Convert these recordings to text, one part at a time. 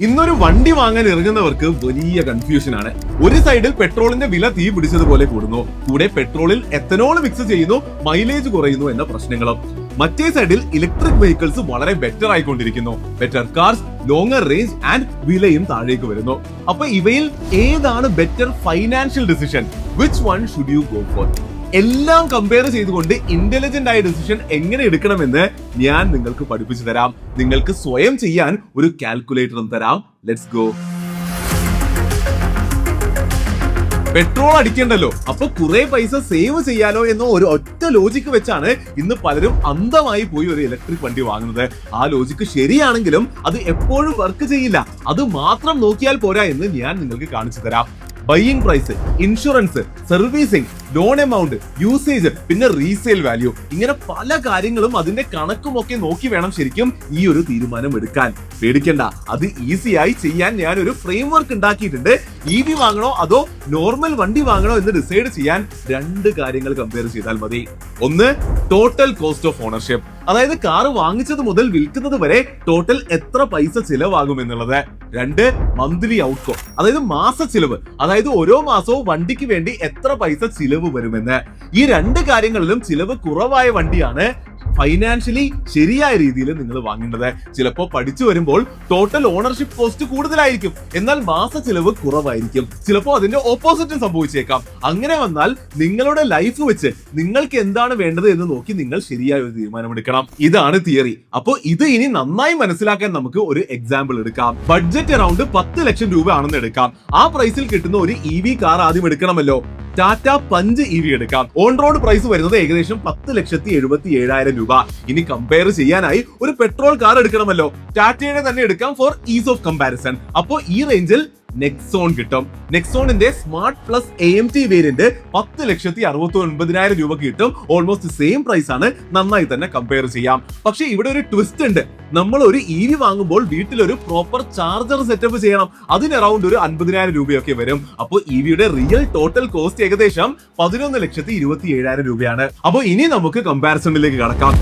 ഇന്നൊരു വണ്ടി വാങ്ങാൻ ഇറങ്ങുന്നവർക്ക് വലിയ കൺഫ്യൂഷൻ ആണ്. ഒരു സൈഡിൽ പെട്രോളിന്റെ വില തീ പിടിച്ചതുപോലെ കൂടുന്നു, കൂടെ പെട്രോളിൽ എത്തനോൾ മിക്സ് ചെയ്യുന്നു, മൈലേജ് കുറയുന്നു എന്ന പ്രശ്നങ്ങളും. മറ്റേ സൈഡിൽ ഇലക്ട്രിക് വെഹിക്കിൾസ് വളരെ ബെറ്റർ ആയിക്കൊണ്ടിരിക്കുന്നു, better cars, longer range and വിലയും താഴേക്ക് വരുന്നു. അപ്പൊ ഇവയിൽ ഏതാണ് better financial decision? Which one should you go for? എല്ലാം കമ്പയർ ചെയ്തുകൊണ്ട് ഇന്റലിജന്റ് ആയ ഡിസിഷൻ എങ്ങനെ എടുക്കണമെന്ന് ഞാൻ നിങ്ങൾക്ക് പഠിപ്പിച്ചു തരാം. നിങ്ങൾക്ക് സ്വയം ചെയ്യാൻ ഒരു കാൽക്കുലേറ്ററും തരാം. Let's go. പെട്രോൾ അടിക്കണ്ടല്ലോ, അപ്പൊ കുറെ പൈസ സേവ് ചെയ്യാലോ എന്ന ഒരു ഒറ്റ ലോജിക്ക് വെച്ചാണ് ഇന്ന് പലരും അന്ധമായി പോയി ഒരു ഇലക്ട്രിക് വണ്ടി വാങ്ങുന്നത്. ആ ലോജിക്ക് ശരിയാണെങ്കിലും അത് എപ്പോഴും വർക്ക് ചെയ്യില്ല. അത് മാത്രം നോക്കിയാൽ പോരാ എന്ന് ഞാൻ നിങ്ങൾക്ക് കാണിച്ചു തരാം. Buying price, insurance, servicing, loan amount, usage, പിന്നെ റീസെയിൽ വാല്യൂ, ഇങ്ങനെ പല കാര്യങ്ങളും അതിന്റെ കണക്കുമൊക്കെ നോക്കി വേണം ശരിക്കും ഈ ഒരു തീരുമാനം എടുക്കാൻ. പേടിക്കണ്ട, അത് ഈസിയായി ചെയ്യാൻ ഞാൻ ഒരു ഫ്രെയിം വർക്ക് ഉണ്ടാക്കിയിട്ടുണ്ട്. EV വാങ്ങണോ അതോ നോർമൽ വണ്ടി വാങ്ങണോ എന്ന് ഡിസൈഡ് ചെയ്യാൻ രണ്ട് കാര്യങ്ങൾ കമ്പയർ ചെയ്താൽ മതി. ഒന്ന്, ടോട്ടൽ കോസ്റ്റ് ഓഫ് ഓണർഷിപ്പ്, അതായത് കാറ് വാങ്ങിച്ചത് മുതൽ വിൽക്കുന്നത് വരെ ടോട്ടൽ എത്ര പൈസ ചിലവാകും എന്നുള്ളത്. രണ്ട്, മന്ത്ലി ഔട്ട്കം, അതായത് മാസ ചിലവ്, അതായത് ഓരോ മാസവും വണ്ടിക്ക് വേണ്ടി എത്ര പൈസ ചിലവ് വരുമെന്ന്. ഈ രണ്ട് കാര്യങ്ങളിലും ചിലവ് കുറവായ വണ്ടിയാണ് ഫൈനാൻഷ്യലി ശരിയായ രീതിയിൽ നിങ്ങൾ വാങ്ങേണ്ടത്. ചിലപ്പോൾ പഠിച്ചു വരുമ്പോൾ ടോട്ടൽ ഓണർഷിപ്പ് കോസ്റ്റ് കൂടുതലായിരിക്കും, എന്നാൽ മാസ ചിലവ് കുറവായിരിക്കും. ചിലപ്പോൾ അതിന്റെ ഓപ്പോസിറ്റും സംഭവിച്ചേക്കാം. അങ്ങനെ വന്നാൽ നിങ്ങളുടെ ലൈഫ് വെച്ച് നിങ്ങൾക്ക് എന്താണ് വേണ്ടത് എന്ന് നോക്കി നിങ്ങൾ ശരിയായ ഒരു തീരുമാനമെടുക്കണം. ഇതാണ് തിയറി. അപ്പോൾ ഇത് ഇനി നന്നായി മനസ്സിലാക്കാൻ നമുക്ക് ഒരു എക്സാമ്പിൾ എടുക്കാം. ബഡ്ജറ്റ് അറൌണ്ട് 10 ലക്ഷം രൂപ ആണെന്ന് എടുക്കാം. ആ പ്രൈസിൽ കിട്ടുന്ന ഒരു EV കാർ ആദ്യം എടുക്കണമല്ലോ. ടാറ്റ പഞ്ച് EV എടുക്കാം. ഓൺ റോഡ് പ്രൈസ് വരുന്നത് ഏകദേശം 10,77,000 രൂപ. ഇനി കമ്പയർ ചെയ്യാനായി ഒരു പെട്രോൾ കാർ എടുക്കണമല്ലോ. ടാറ്റയുടെ തന്നെ എടുക്കാം ഫോർ ഈസ് ഓഫ് കമ്പാരിസൺ. അപ്പോൾ ഈ റേഞ്ചിൽ നെക്സോൺ കിട്ടും. നെക്സോണിന്റെ സ്മാർട്ട് പ്ലസ് AMT വേരിയന്റ് 10,69,000 രൂപ കിട്ടും. ഓൾമോസ്റ്റ് സെയിം പ്രൈസ് ആണ്. നന്നായി തന്നെ കമ്പയർ ചെയ്യാം. പക്ഷെ ഇവിടെ ഒരു ട്വിസ്റ്റ് ഉണ്ട്. നമ്മൾ ഒരു EV വാങ്ങുമ്പോൾ വീട്ടിലൊരു പ്രോപ്പർ ചാർജർ സെറ്റപ്പ് ചെയ്യണം. അതിന് അറൌണ്ട് ഒരു 50,000 രൂപയൊക്കെ വരും. അപ്പോൾ EVയുടെ റിയൽ ടോട്ടൽ കോസ്റ്റ് ഏകദേശം 11,27,000 രൂപയാണ്. അപ്പോൾ ഇനി നമുക്ക് കമ്പാരിസണിലേക്ക് കടക്കാം.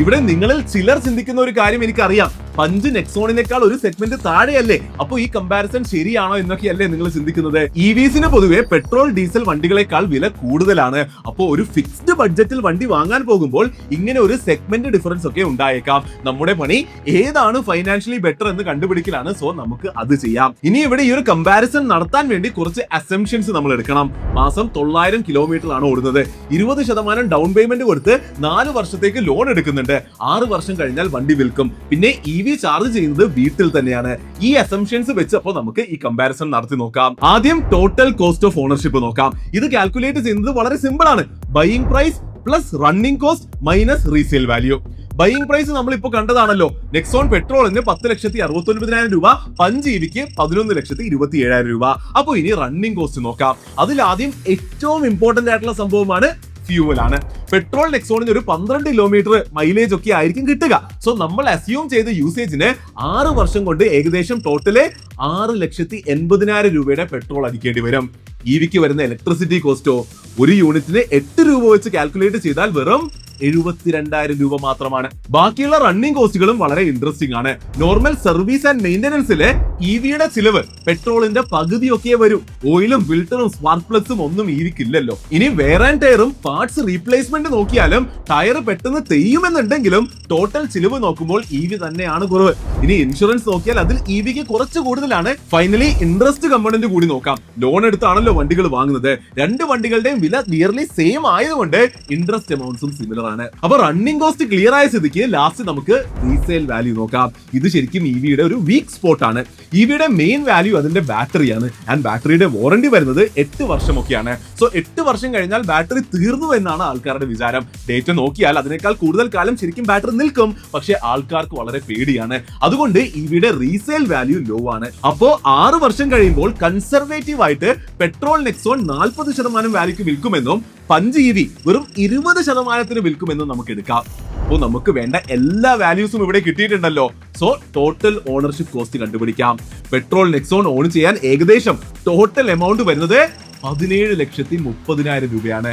ഇവിടെ നിങ്ങളിൽ ചിലർ ചിന്തിക്കുന്ന ഒരു കാര്യം എനിക്കറിയാം. പഞ്ച് നെക്സോണിനേക്കാൾ ഒരു സെഗ്മെന്റ് താഴെയല്ലേ, അപ്പൊ ഈ കമ്പാരിസൺ ശരിയാണോ എന്നൊക്കെയല്ലേ നിങ്ങൾ ചിന്തിക്കുന്നത്. EVസിന് പൊതുവെ പെട്രോൾ ഡീസൽ വണ്ടികളെക്കാൾ വില കൂടുതലാണ്. അപ്പോൾ ഒരു ഫിക്സ്ഡ് ബഡ്ജറ്റിൽ വണ്ടി വാങ്ങാൻ പോകുമ്പോൾ ഇങ്ങനെ ഒരു സെഗ്മെന്റ് ഡിഫറൻസ് ഒക്കെ ഉണ്ടായേക്കാം. നമ്മുടെ പണി ഏതാണ് ഫൈനാൻഷ്യലി ബെറ്റർ എന്ന് കണ്ടുപിടിക്കലാണ്. സോ നമുക്ക് അത് ചെയ്യാം. ഇനി ഇവിടെ ഈ ഒരു കമ്പാരിസൺ നടത്താൻ വേണ്ടി കുറച്ച് അസംഷൻസ് നമ്മൾ എടുക്കണം. മാസം 900 കിലോമീറ്റർ ആണ് ഓടുന്നത്. 20% ഡൗൺ പേയ്മെന്റ് കൊടുത്ത് 4 വർഷത്തേക്ക് ലോൺ എടുക്കുന്നുണ്ട്. 6 വർഷം കഴിഞ്ഞാൽ വണ്ടി വിൽക്കും. പിന്നെ EV ചാർജ് ചെയ്യുന്നത് വീട്ടിൽ തന്നെയാണ്. ഈ അസംഷൻസ് വെച്ചപ്പോൾ നമുക്ക് ഈ കമ്പാരിസൺ നടത്തി നോക്കാം. ആദ്യം ടോട്ടൽ കോസ്റ്റ് ഓഫ് ഓണർഷിപ്പ് നോക്കാം. ഇത് കാൽക്കുലേറ്റ് ചെയ്യുന്നത് വളരെ സിമ്പിൾ ആണ്. Buying price plus running cost minus resale value. Buying price നമ്മൾ ഇപ്പോൾ കണ്ടതാണല്ലോ. നെക്സോൺ പെട്രോളിന് 10,69,000 രൂപ, പഞ്ച് EVക്ക് 11,27,000 രൂപ. അപ്പോൾ ഇനി റണ്ണിംഗ് കോസ്റ്റ് നോക്കാം. അതിൽ ആദ്യം ഏറ്റവും ഇമ്പോർട്ടന്റ് ആയിട്ടുള്ള സംഭവമാണ് ഫ്യൂവൽ ആണ്. പെട്രോൾ നെക്സോണിന് ഒരു 12 കിലോമീറ്റർ മൈലേജ് ഒക്കെ ആയിരിക്കും കിട്ടുക. സോ നമ്മൾ അസ്യൂം ചെയ്ത യൂസേജിന് 6 വർഷം കൊണ്ട് ഏകദേശം ടോട്ടല് 6,80,000 രൂപയുടെ പെട്രോൾ അടിക്കേണ്ടി വരും. EVക്ക് വരുന്ന ഇലക്ട്രിസിറ്റി കോസ്റ്റോ ഒരു യൂണിറ്റിന് 8 രൂപ വെച്ച് കാൽക്കുലേറ്റ് ചെയ്താൽ വെറും 72,000 രൂപ മാത്രമാണ്. ബാക്കിയുള്ള റണ്ണിംഗ് കോസ്റ്റുകളും വളരെ ഇൻട്രസ്റ്റിംഗ് ആണ്. നോർമൽ സർവീസ് ആൻഡ് മെയിന്റനൻസില് EVയുടെ ചിലവ് പെട്രോളിന്റെ പകുതിയൊക്കെ വരും. ഓയിലും ഫിൽറ്ററും സ്പാർക്ക് പ്ലഗ്സും ഒന്നും EVക്ക് ഇല്ലല്ലോ. ഇനി വെയർ ആൻഡ് ടയറും പാർട്സ് റീപ്ലേസ്മെന്റ് നോക്കിയാലും ടയർ പെട്ടെന്ന് തെയ്യുമെന്നുണ്ടെങ്കിലും ടോട്ടൽ ചിലവ് നോക്കുമ്പോൾ EV തന്നെയാണ് കുറവ്. ഇനി ഇൻഷുറൻസ് നോക്കിയാൽ അതിൽ EVക്ക് കുറച്ച് കൂടുതലാണ്. ഫൈനലി ഇൻട്രസ്റ്റ് കമ്പോണന്റ് കൂടി നോക്കാം. ലോൺ എടുത്താണല്ലോ വണ്ടികൾ വാങ്ങുന്നത്. രണ്ട് വണ്ടികളുടെയും വില നിയർലി സെയിം ആയതുകൊണ്ട് ഇൻട്രസ്റ്റ് എമൗണ്ട്സും സിമിലർ ആണ്. അപ്പൊ റണ്ണിംഗ് കോസ്റ്റ് ക്ലിയർ ആയ സ്ഥിതിക്ക് ലാസ്റ്റ് നമുക്ക് റീസെയിൽ വാല്യൂ നോക്കാം. ഇത് ശരിക്കും EVയുടെ ഒരു വീക്ക് സ്പോട്ട് ആണ്. EVയുടെ മെയിൻ വാല്യൂ അതിന്റെ ബാറ്ററിയാണ്. ആൻഡ് ബാറ്ററിയുടെ വാറണ്ടി വരുന്നത് 8 വർഷമൊക്കെയാണ്. സോ 8 വർഷം കഴിഞ്ഞാൽ ബാറ്ററി തീർന്നു എന്നാണ് ആൾക്കാരുടെ വിചാരം. ഡേറ്റ നോക്കിയാൽ അതിനേക്കാൾ കൂടുതൽ കാലം ശരിക്കും ബാറ്ററി നിൽക്കും. പക്ഷെ ആൾക്കാർക്ക് വളരെ പേടിയാണ്. അതുകൊണ്ട് EVയുടെ റീസെയിൽ വാല്യൂ ലോ ആണ്. അപ്പോ 6 വർഷം കഴിയുമ്പോൾ കൺസർവേറ്റീവ് ആയിട്ട് പെട്രോൾ നെക്സോൺ 40% വാല്യൂക്ക് വിൽക്കുമെന്നും പഞ്ച് EV വെറും 20% വിൽക്കുമെന്നും നമുക്ക് എടുക്കാം. അപ്പോൾ നമുക്ക് വേണ്ട എല്ലാ വാല്യൂസും ഇവിടെ കിട്ടിയിട്ടുണ്ടല്ലോ. സോ ടോട്ടൽ ഓണർഷിപ്പ് കോസ്റ്റ് കണ്ടുപിടിക്കാം. പെട്രോൾ നെക്സോൺ ഓൺ ചെയ്യാൻ ഏകദേശം ടോട്ടൽ എമൗണ്ട് വരുന്നത് 17,30,000 രൂപയാണ്.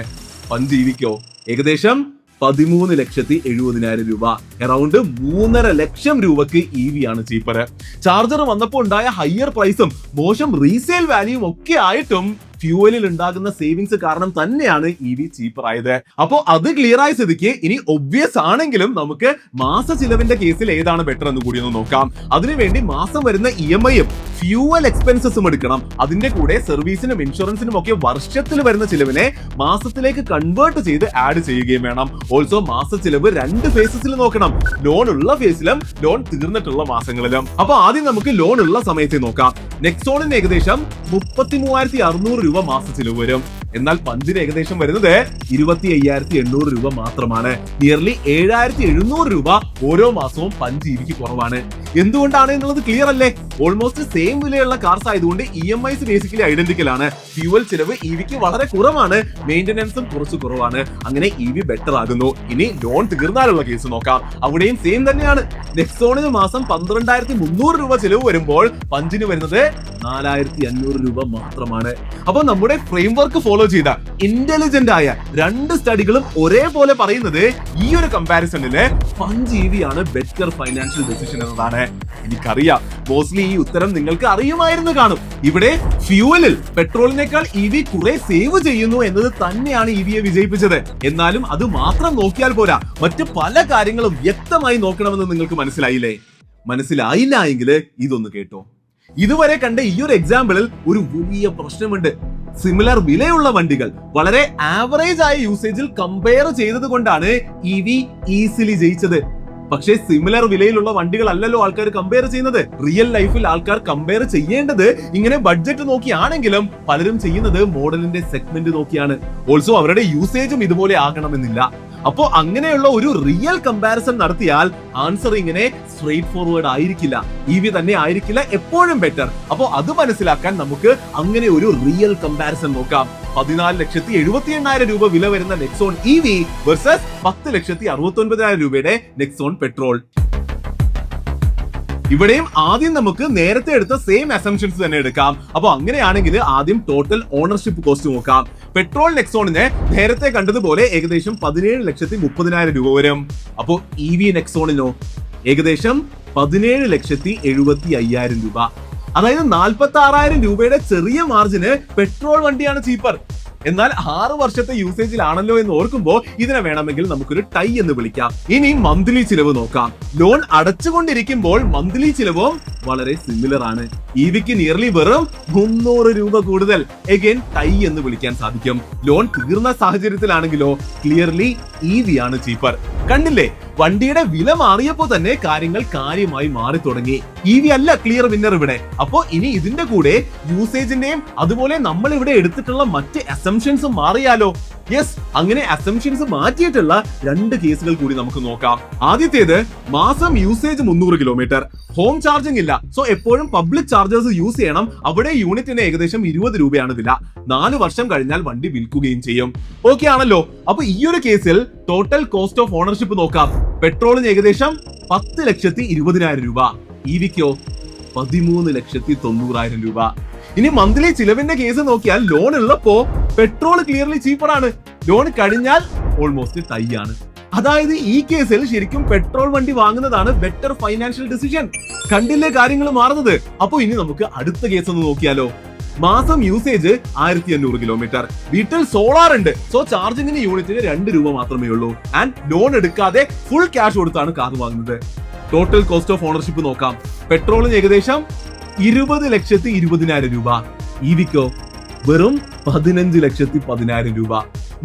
പഞ്ച് EVക്കോ ഏകദേശം 13,70,000 രൂപ. അറൌണ്ട് 3.5 ലക്ഷം രൂപക്ക് EV ആണ് ചീപ്പർ. ചാർജർ വന്നപ്പോൾ ഉണ്ടായ ഹയർ പ്രൈസും മോശം റീസെയിൽ വാല്യൂവും ഒക്കെ ആയിട്ടും ഫ്യൂവലിൽ ഉണ്ടാകുന്ന സേവിങ്സ് കാരണം തന്നെയാണ് EV ചീപ്പർ ആയത്. അപ്പോൾ അത് ക്ലിയർ ആയ സ്ഥിതിക്ക് ഇനി ഒബ്വിയസ് ആണെങ്കിലും നമുക്ക് മാസ ചിലവിന്റെ കേസിൽ ഏതാണ് ബെറ്റർ എന്ന് കൂടി ഒന്ന് നോക്കാം. അതിനുവേണ്ടി മാസം വരുന്ന EMI-യും ഫ്യൂവൽ എക്സ്പെൻസസും എടുക്കണം. അതിന്റെ കൂടെ സർവീസിനും ഇൻഷുറൻസിനും ഒക്കെ വർഷത്തിൽ വരുന്ന ചിലവിനെ മാസത്തിലേക്ക് കൺവേർട്ട് ചെയ്ത് ആഡ് ചെയ്യുകയും വേണം. ഓൾസോ മാസ ചിലവ് 2 ഫേസസിൽ നോക്കണം, ലോൺ ഉള്ള ഫേസിലും ലോൺ തീർന്നിട്ടുള്ള മാസങ്ങളിലും. അപ്പൊ ആദ്യം നമുക്ക് ലോൺ ഉള്ള സമയത്ത് നോക്കാം. നെക്സോണിന് ഏകദേശം 33,600 രൂപ മാസ ചിലവ് വരും. എന്നാൽ പഞ്ചിന് ഏകദേശം വരുന്നത് 25,800 രൂപ മാത്രമാണ്. നിയർലി 7,700 രൂപ ഓരോ മാസവും പഞ്ച് EVക്ക് കുറവാണ്. എന്തുകൊണ്ടാണ് എന്നുള്ളത് ക്ലിയർ അല്ലേ? ഓൾമോസ്റ്റ് സെയിം വിലയുള്ള കാർസ് ആയതുകൊണ്ട് EMIs ബേസിക്കലി ഐഡന്റിക്കൽ ആണ്. ഫ്യൂവൽ ചിലവ് EVക്ക് വളരെ കുറവാണ്, മെയിന്റനൻസും കുറച്ച് കുറവാണ്. അങ്ങനെ EV ബെറ്റർ ആകുന്നു. ഇനി ലോൺ തീർന്നാലുള്ള കേസ് നോക്കാം. അവിടെയും സെയിം തന്നെയാണ്. നെക്സോണിന് മാസം 12,300 രൂപ ചിലവ് വരുമ്പോൾ പഞ്ചിന് വരുന്നത് 4,500 രൂപ മാത്രമാണ്. അപ്പൊ നമ്മുടെ ഫ്രെയിംവർക്ക് ഫോളോ ചെയ്ത ഇന്റലിജന്റ് ആയ 2 സ്റ്റഡികളും ഒരേപോലെ പറയുന്നത് ഈ ഒരു കമ്പാരിസണില് പഞ്ച് EV ആണ് ബെറ്റർ ഫൈനാൻഷ്യൽ ഡെസിഷൻ എന്നതാണ്. എനിക്കറിയാം മോസ്റ്റ്ലി ഈ ഉത്തരം നിങ്ങൾക്ക് അറിയുമായിരുന്നു കാണും. ഇവിടെ ഫ്യൂവലിൽ പെട്രോളിനേക്കാൾ EV കുറെ സേവ് ചെയ്യുന്നു എന്നത് തന്നെയാണ് EVയെ വിജയിപ്പിച്ചത്. എന്നാലും അത് മാത്രം നോക്കിയാൽ പോരാ, മറ്റു പല കാര്യങ്ങളും വ്യക്തമായി നോക്കണമെന്ന് നിങ്ങൾക്ക് മനസ്സിലായില്ലേ? മനസ്സിലായില്ല എങ്കിൽ ഇതൊന്ന് കേട്ടോ. ഇതുവരെ കണ്ട ഈ ഒരു എക്സാമ്പിളിൽ ഒരു വലിയ പ്രശ്നമുണ്ട്. സിമിലർ വിലയുള്ള വണ്ടികൾ വളരെ ആവറേജ് ആയ യൂസേജിൽ കമ്പയർ ചെയ്തത് കൊണ്ടാണ് EV ഈസിലി ജയിച്ചത്. പക്ഷേ സിമിലർ വിലയിലുള്ള വണ്ടികൾ അല്ലല്ലോ ആൾക്കാർ കമ്പയർ ചെയ്യുന്നത്. റിയൽ ലൈഫിൽ ആൾക്കാർ കമ്പയർ ചെയ്യേണ്ടത് ഇങ്ങനെ ബഡ്ജറ്റ് നോക്കിയാണെങ്കിലും പലരും ചെയ്യുന്നത് മോഡലിന്റെ സെഗ്മെന്റ് നോക്കിയാണ്. ഓൾസോ അവരുടെ യൂസേജും ഇതുപോലെ ആകണമെന്നില്ല. അപ്പോ അങ്ങനെയുള്ള ഒരു റിയൽ കമ്പാരിസൺ നടത്തിയാൽ ആൻസർ ഇങ്ങനെ സ്ട്രെയിറ്റ് ഫോർവേഡ് ആയിരിക്കില്ല. EV തന്നെ ആയിരിക്കില്ല എപ്പോഴും ബെറ്റർ. അപ്പോ അത് മനസ്സിലാക്കാൻ നമുക്ക് അങ്ങനെ ഒരു റിയൽ കമ്പാരിസൺ നോക്കാം. 14,78,000 രൂപ വില വരുന്ന നെക്സോൺ EV വേഴ്സസ് 10,69,000 രൂപയുടെ നെക്സോൺ പെട്രോൾ. ഇവിടെയും ആദ്യം നമുക്ക് നേരത്തെ എടുത്ത സെയിം അസംഷൻസ് തന്നെ എടുക്കാം. അപ്പൊ അങ്ങനെയാണെങ്കിൽ ആദ്യം ടോട്ടൽ ഓണർഷിപ്പ് കോസ്റ്റ് നോക്കാം. പെട്രോൾ നെക്സോണിന് നേരത്തെ കണ്ടതുപോലെ ഏകദേശം 17,30,000 രൂപ വരും. അപ്പോ EV നെക്സോണിനോ ഏകദേശം 17,75,000 രൂപ. അതായത് 46,000 രൂപയുടെ ചെറിയ മാർജിന് പെട്രോൾ വണ്ടിയാണ് ചീപ്പർ. എന്നാൽ 6 വർഷത്തെ യൂസേജിലാണല്ലോ എന്ന് ഓർക്കുമ്പോൾ ഇതിനെ വേണമെങ്കിൽ നമുക്കൊരു ടൈ എന്ന് വിളിക്കാം. ഇനി മന്ത്ലി ചിലവ് നോക്കാം. ലോൺ അടച്ചുകൊണ്ടിരിക്കുമ്പോൾ മന്ത്ലി ചിലവും വളരെ സിമിലർ ആണ്. EVക്ക് നിയർലി വെറും 300 രൂപ കൂടുതൽ. എഗൈൻ ടൈ എന്ന് വിളിക്കാൻ സാധിക്കും. ലോൺ തീർന്ന സാഹചര്യത്തിലാണെങ്കിലോ ക്ലിയർലി EV ആണ് ചീപ്പർ. കണ്ടില്ലേ, വണ്ടിയുടെ വില മാറിയപ്പോ തന്നെ കാര്യങ്ങൾ കാര്യമായി മാറി തുടങ്ങി. EV അല്ല ക്ലിയർ വിന്നർ ഇവിടെ. അപ്പോ ഇനി ഇതിന്റെ കൂടെ യൂസേജിന്റെയും അതുപോലെ നമ്മൾ ഇവിടെ എടുത്തിട്ടുള്ള മറ്റ് അസംഷൻസും മാറിയാലോ? യെസ്, അങ്ങനെ അസംഷൻസ് മാറ്റിയിട്ടുള്ള 2 കേസുകൾ കൂടി നമുക്ക് നോക്കാം. ആദ്യത്തേത് മാസം യൂസേജ് 300 കിലോമീറ്റർ, ഹോം ചാർജിംഗ് ഇല്ല, സോ എപ്പോഴും പബ്ലിക് ചാർജേഴ്സ് യൂസ് ചെയ്യണം. അവിടെ യൂണിറ്റിന് ഏകദേശം 20 രൂപയാണ് വില. 4 വർഷം കഴിഞ്ഞാൽ വണ്ടി വിൽക്കുകയും ചെയ്യും. ഓക്കെ ആണല്ലോ? അപ്പൊ ഈ ഒരു കേസിൽ ടോട്ടൽ കോസ്റ്റ് ഓഫ് ഓണർഷിപ്പ് നോക്കാം. പെട്രോളിന് ഏകദേശം 10,20,000 രൂപ, EVക്കോ 13,90,000 രൂപ. ഇനി മന്ത്ലി ചിലവിന്റെ കേസ് നോക്കിയാൽ ലോൺ ഉള്ളപ്പോ പെട്രോൾ ക്ലിയർലി ചീപ്പർ ആണ്, ലോൺ കഴിഞ്ഞാൽ ഓൾമോസ്റ്റ് ടൈ ആണ്. അതായത് ഈ കേസിൽ ശരിക്കും പെട്രോൾ വണ്ടി വാങ്ങുന്നതാണ് ബെറ്റർ ഫൈനാൻഷ്യൽ ഡിസിഷൻ. കണ്ടില്ലേ കാര്യങ്ങൾ മാറുന്നത്? അപ്പൊ ഇനി നമുക്ക് അടുത്ത കേസ് ഒന്ന് നോക്കിയാലോ. മാസം യൂസേജ് 1,500 കിലോമീറ്റർ, വീട്ടിൽ സോളാർ ഉണ്ട്, സോ ചാർജിങ്ങിന് യൂണിറ്റിന് 2 രൂപ മാത്രമേ ഉള്ളൂ. ആൻഡ് ലോൺ എടുക്കാതെ ഫുൾ ക്യാഷ് കൊടുത്താണ് കാർ വാങ്ങുന്നത്. ടോട്ടൽ കോസ്റ്റ് ഓഫ് ഓണർഷിപ്പ് നോക്കാം. പെട്രോളിന് ഏകദേശം 20,20,000 രൂപ, EVക്കോ വെറും 15,10,000 രൂപ.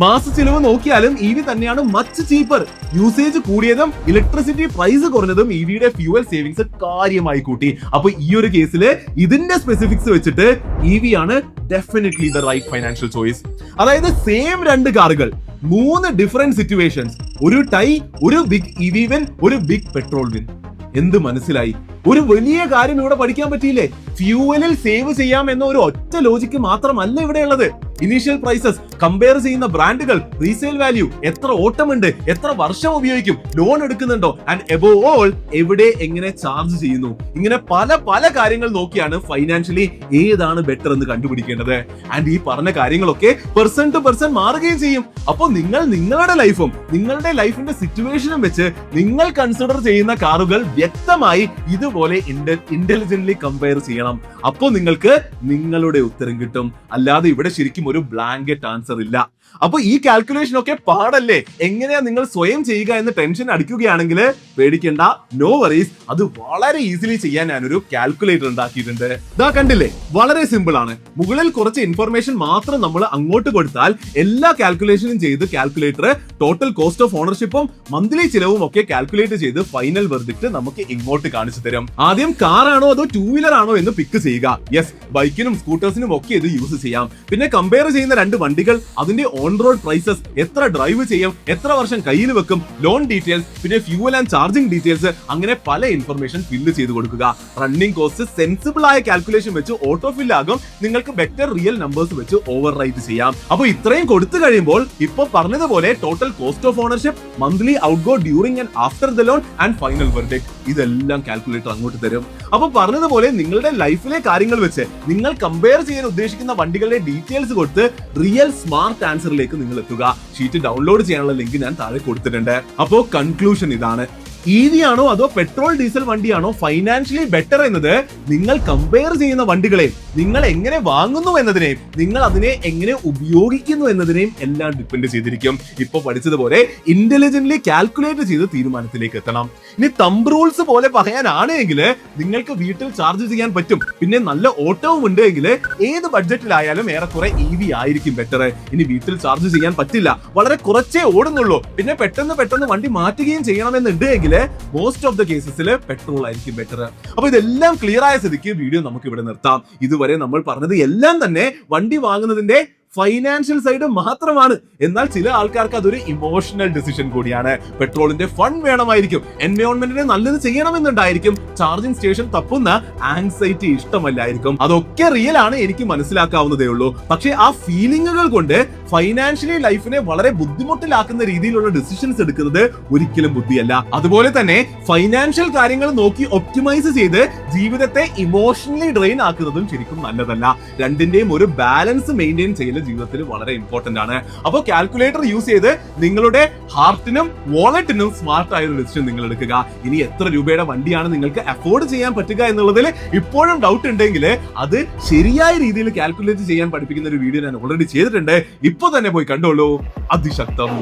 മാസ ചിലവ് നോക്കിയാലും EV തന്നെയാണ് മച്ച് ചീപ്പർ. യൂസേജ് കൂടിയതും ഇലക്ട്രിസിറ്റി പ്രൈസ് കുറഞ്ഞതും EVയുടെ ഫ്യൂവൽ സേവിങ്സ് കാര്യമായി കൂട്ടി. അപ്പൊ ഈ ഒരു കേസിൽ ഇതിന്റെ സ്പെസിഫിക്സ് വെച്ചിട്ട് EV ആണ് definitely the right financial choice. അതായത് സെയിം 2 കാറുകൾ, 3 ഡിഫറെന്റ് സിറ്റുവേഷൻസ്, ഒരു ടൈ, ഒരു ബിഗ് EV വിൻ, ഒരു ബിഗ് പെട്രോൾ വിൻ. എന്ത് മനസ്സിലായി? ഒരു വലിയ കാര്യം ഇവിടെ പഠിക്കാൻ പറ്റിയില്ലേ? ഫ്യൂവലിൽ സേവ് ചെയ്യാം എന്ന ഒരു ഒറ്റ ലോജിക്ക് മാത്രമല്ല ഇവിടെ ഉള്ളത്. ഇനീഷ്യൽ പ്രൈസസ്, കമ്പയർ ചെയ്യുന്ന ബ്രാൻഡുകൾ, റീസെയിൽ വാല്യൂ, എത്ര ഓട്ടമുണ്ട്, എത്ര വർഷം ഉപയോഗിക്കും, ലോൺ എടുക്കുന്നുണ്ടോ, ആൻഡ് എബോവ് ഓൾ എവിടെ എങ്ങനെ ചാർജ് ചെയ്യുന്നു. ഇങ്ങനെ പല പല കാര്യങ്ങൾ നോക്കിയാണ് ഫൈനാൻഷ്യലി ഏതാണ് ബെറ്റർ എന്ന് കണ്ടുപിടിക്കേണ്ടത്. ആൻഡ് ഈ പറഞ്ഞ കാര്യങ്ങളൊക്കെ പേഴ്സൺ ടു പേഴ്സൺ മാറുകയും ചെയ്യും. അപ്പോൾ നിങ്ങൾ നിങ്ങളുടെ ലൈഫും നിങ്ങളുടെ ലൈഫിന്റെ സിറ്റുവേഷനും വെച്ച് നിങ്ങൾ കൺസിഡർ ചെയ്യുന്ന കാറുകൾ വ്യക്തമായി ഇതുപോലെ ഇന്റലിജന്റ്ലി കമ്പയർ ചെയ്യണം. അപ്പോൾ നിങ്ങൾക്ക് നിങ്ങളുടെ ഉത്തരം കിട്ടും. അല്ലാതെ ഇവിടെ ശരിക്കും ഒരു ബ്ലാങ്കറ്റ് ആൻസർ ഇല്ല. അപ്പൊ ഈ കാൽക്കുലേഷൻ ഒക്കെ പാടല്ലേ, എങ്ങനെയാ നിങ്ങൾ സ്വയം ചെയ്യുക എന്ന് ടെൻഷൻ അടിക്കുകയാണെങ്കിൽ പേടിക്കേണ്ട, നോ വറീസ്. അത് വളരെ ഈസിലി ചെയ്യാൻ ഞാനൊരു കാൽക്കുലേറ്റർ ഉണ്ടാക്കിയിട്ടുണ്ട്. ഇതാ കണ്ടില്ലേ, വളരെ സിമ്പിൾ ആണ്. മുകളിൽ കുറച്ച് ഇൻഫർമേഷൻ മാത്രം നമ്മൾ അങ്ങോട്ട് കൊടുത്താൽ എല്ലാ കാൽക്കുലേഷനും ചെയ്ത് കാൽക്കുലേറ്റർ ടോട്ടൽ കോസ്റ്റ് ഓഫ് ഓണർഷിപ്പും മന്ത്ലി ചിലവും ഒക്കെ കാൽക്കുലേറ്റ് ചെയ്ത് ഫൈനൽ വെർഡിക്റ്റ് നമുക്ക് ഇങ്ങോട്ട് കാണിച്ചു തരും. ആദ്യം കാർ ആണോ അതോ ടൂ വീലർ ആണോ എന്ന് പിക്ക് ചെയ്യുക. യെസ്, ബൈക്കിനും സ്കൂട്ടേഴ്സിനും ഒക്കെ ഇത് യൂസ് ചെയ്യാം. പിന്നെ കമ്പയർ ചെയ്യുന്ന രണ്ട് വണ്ടികൾ, അതിന്റെ ഓൺ റോഡ് പ്രൈസസ്, എത്ര ഡ്രൈവ് ചെയ്യും, എത്ര വർഷം കയ്യിൽ വെക്കും, ലോൺ ഡീറ്റെയിൽസ്, പിന്നെ ഫ്യൂവൽ ആൻഡ് ചാർജിംഗ് ഡീറ്റെയിൽസ്, അങ്ങനെ പല ഇൻഫർമേഷൻ ഫില്ല് ചെയ്ത് കൊടുക്കുക. റണ്ണിംഗ് കോസ്റ്റ് സെൻസിബിൾ ആയ കാൽക്കുലേഷൻ വെച്ച് ഓട്ടോ ഫിൽ ആകും. നിങ്ങൾക്ക് ബെറ്റർ റിയൽ നമ്പേഴ്സ് വെച്ച് ഓവർ റൈറ്റ് ചെയ്യാം. അപ്പൊ ഇത്രയും കൊടുത്തു കഴിയുമ്പോൾ ഇപ്പൊ പറഞ്ഞതുപോലെ total cost of ownership, monthly out go during and after the loan and final verdict, ഇതെല്ലാം കാൽക്കുലേറ്റർ അങ്ങോട്ട് തരും. അപ്പൊ പറഞ്ഞതുപോലെ നിങ്ങളുടെ ലൈഫിലെ കാര്യങ്ങൾ വെച്ച് നിങ്ങൾ കമ്പയർ ചെയ്യാൻ ഉദ്ദേശിക്കുന്ന വണ്ടികളുടെ ഡീറ്റെയിൽസ് കൊടുത്ത് റിയൽ സ്മാർട്ട് ആൻസറിലേക്ക് നിങ്ങൾ എത്തുക. ഷീറ്റ് ഡൗൺലോഡ് ചെയ്യാനുള്ള ലിങ്ക് ഞാൻ താഴെ കൊടുത്തിട്ടുണ്ട്. അപ്പോ കൺക്ലൂഷൻ ഇതാണ്: EV ആണോ അതോ പെട്രോൾ ഡീസൽ വണ്ടിയാണോ ഫൈനാൻഷ്യലി ബെറ്റർ എന്നത് നിങ്ങൾ കമ്പയർ ചെയ്യുന്ന വണ്ടികളെ നിങ്ങൾ എങ്ങനെ വാങ്ങുന്നു എന്നതിനെയും നിങ്ങൾ അതിനെ എങ്ങനെ ഉപയോഗിക്കുന്നു എന്നതിനെയും എല്ലാം ഡിപ്പെൻഡ് ചെയ്തിരിക്കും. ഇപ്പൊ പഠിച്ചതുപോലെ ഇന്റലിജന്റ്ലി കാൽക്കുലേറ്റ് ചെയ്ത് തീരുമാനത്തിലേക്ക് എത്തണം. ഇനി തമ്പ് റൂൾസ് പോലെ പറയാനാണെങ്കിൽ നിങ്ങൾക്ക് വീട്ടിൽ ചാർജ് ചെയ്യാൻ പറ്റും, പിന്നെ നല്ല ഓട്ടവും ഉണ്ട് എങ്കിൽ ഏത് ബഡ്ജറ്റിലായാലും ഏറെക്കുറെ EV ആയിരിക്കും ബെറ്റർ. ഇനി വീട്ടിൽ ചാർജ് ചെയ്യാൻ പറ്റില്ല, വളരെ കുറച്ചേ ഓടുന്നുള്ളൂ, പിന്നെ പെട്ടെന്ന് വണ്ടി മാറ്റുകയും ചെയ്യണമെന്നുണ്ട് എങ്കിൽ മോസ്റ്റ് ഓഫ് ദ കേസസിൽ പെട്രോൾ ആയിരിക്കും ബെറ്റർ. അപ്പൊ ഇതെല്ലാം ക്ലിയർ ആയ സ്ഥിതിക്ക് വീഡിയോ നമുക്ക് ഇവിടെ നിർത്താം. ഇതുവരെ നമ്മൾ പറഞ്ഞത് എല്ലാം തന്നെ വണ്ടി വാങ്ങുന്നതിന്റെ ഫൈനാൻഷ്യൽ സൈഡ് മാത്രമാണ്. എന്നാൽ ചില ആൾക്കാർക്ക് അതൊരു ഇമോഷണൽ ഡിസിഷൻ കൂടിയാണ്. പെട്രോളിന്റെ ഫൺ വേണമായിരിക്കും, എൻവയോൺമെന്റിനെ നല്ലത് ചെയ്യണമെന്നുണ്ടായിരിക്കും, ചാർജിംഗ് സ്റ്റേഷൻ തപ്പുന്ന ആങ്സൈറ്റി ഇഷ്ടമല്ലായിരിക്കും. അതൊക്കെ റിയൽ ആണ്, എനിക്ക് മനസ്സിലാക്കാവുന്നതേ ഉള്ളൂ. പക്ഷേ ആ ഫീലിംഗുകൾ കൊണ്ട് ഫൈനാൻഷ്യലി ലൈഫിനെ വളരെ ബുദ്ധിമുട്ടിലാക്കുന്ന രീതിയിലുള്ള ഡിസിഷൻസ് എടുക്കുന്നത് ഒരിക്കലും ബുദ്ധിയല്ല. അതുപോലെ തന്നെ ഫൈനാൻഷ്യൽ കാര്യങ്ങൾ നോക്കി ഒപ്റ്റിമൈസ് ചെയ്ത് ജീവിതത്തെ ഇമോഷണലി ഡ്രെയിൻ ആക്കുന്നതും ശരിക്കും നല്ലതല്ല. രണ്ടിന്റെയും ഒരു ബാലൻസ് മെയിൻറ്റെയിൻ ചെയ്യൽ ജീവിതത്തിൽ വളരെ ഇമ്പോർട്ടന്റ് ആണ്. അപ്പോൾ കാൽക്കുലേറ്റർ യൂസ് ചെയ്ത് നിങ്ങളുടെ ഹാർട്ടിനും വാലറ്റിനും സ്മാർട്ട് ആയ ഒരു ഡിസിഷൻ നിങ്ങൾ എടുക്കുക. ഇനി എത്ര രൂപയുടെ വണ്ടിയാണ് നിങ്ങൾക്ക് അഫോർഡ് ചെയ്യാൻ പറ്റുക എന്നുള്ളതിൽ ഇപ്പോഴും ഡൗട്ട് ഉണ്ടെങ്കിൽ അത് ശരിയായ രീതിയിൽ കാൽക്കുലേറ്റ് ചെയ്യാൻ പഠിപ്പിക്കുന്ന ഒരു വീഡിയോ ഞാൻ ഓൾറെഡി ചെയ്തിട്ടുണ്ട്. ഇപ്പൊ തന്നെ പോയി കണ്ടോളൂ. അതിശക്തം.